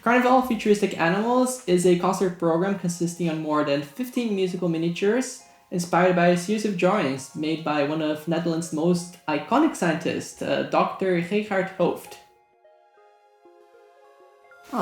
Carnival of Futuristic Animals is a concert program consisting of more than 15 musical miniatures inspired by a series of drawings made by one of Netherlands' most iconic scientists, Dr. Gerhard Hooft.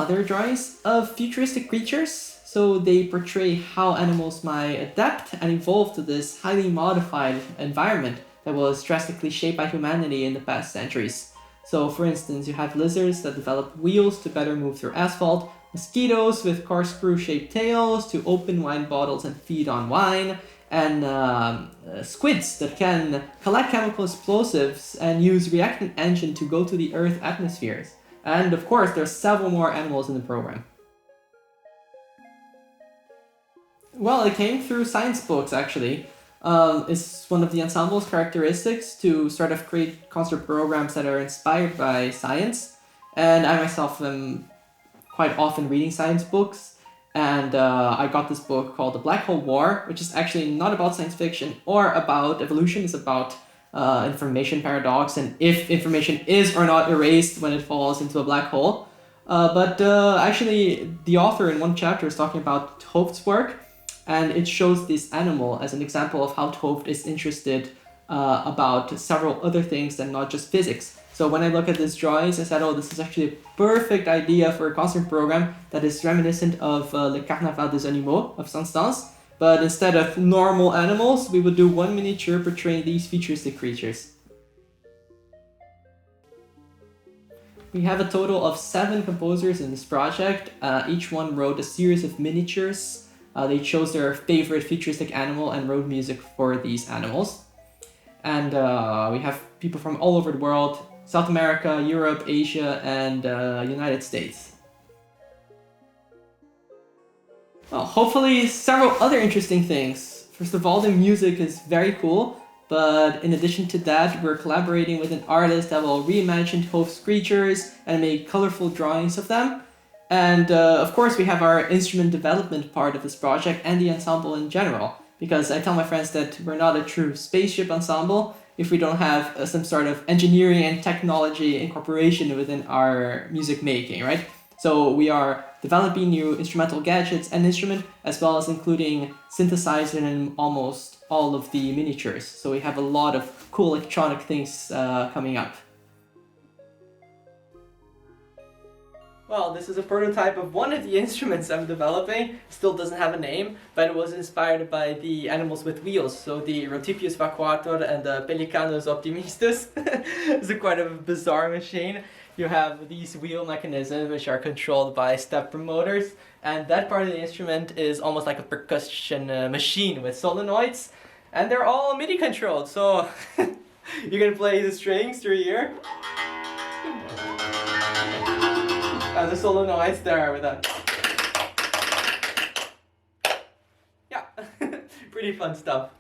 They're drawings of futuristic creatures, so they portray how animals might adapt and evolve to this highly modified environment that was drastically shaped by humanity in the past centuries. So for instance, you have lizards that develop wheels to better move through asphalt, mosquitoes with corkscrew-shaped tails to open wine bottles and feed on wine, and squids that can collect chemical explosives and use reactant engine to go to the Earth's atmospheres. And of course, there are several more animals in the program. Well, it came through science books, actually. It's one of the Ensemble's characteristics to sort of create concert programs that are inspired by science. And I myself am quite often reading science books. And I got this book called The Black Hole War, which is actually not about science fiction or about evolution. It's about information paradox and if information is or not erased when it falls into a black hole. But actually, the author in one chapter is talking about Hooft's work, and it shows this animal as an example of how Hooft is interested about several other things than not just physics. So when I look at these drawings, I said, oh, this is actually a perfect idea for a concert program that is reminiscent of Le Carnaval des Animaux of Saint-Saëns. But instead of normal animals, we would do one miniature portraying these futuristic creatures. We have a total of 7 composers in this project. Each one wrote a series of miniatures. They chose their favorite futuristic animal and wrote music for these animals. And we have people from all over the world: South America, Europe, Asia, and United States. Well, hopefully several other interesting things. First of all, the music is very cool, but in addition to that, we're collaborating with an artist that will reimagine Hooft's creatures and make colorful drawings of them. And of course, we have our instrument development part of this project and the ensemble in general, because I tell my friends that we're not a true spaceship ensemble if we don't have some sort of engineering and technology incorporation within our music making, right? So we are developing new instrumental gadgets and instruments, as well as including synthesizer in almost all of the miniatures. So we have a lot of cool electronic things coming up. Well, this is a prototype of one of the instruments I'm developing. It still doesn't have a name, but it was inspired by the animals with wheels. So the Rotypius vacuator and the Pelicanus optimistus. It's quite a bizarre machine. You have these wheel mechanisms which are controlled by stepper motors, and that part of the instrument is almost like a percussion machine with solenoids, and they're all MIDI controlled. So you can play the strings through here, and the solenoids there with that. Yeah, pretty fun stuff.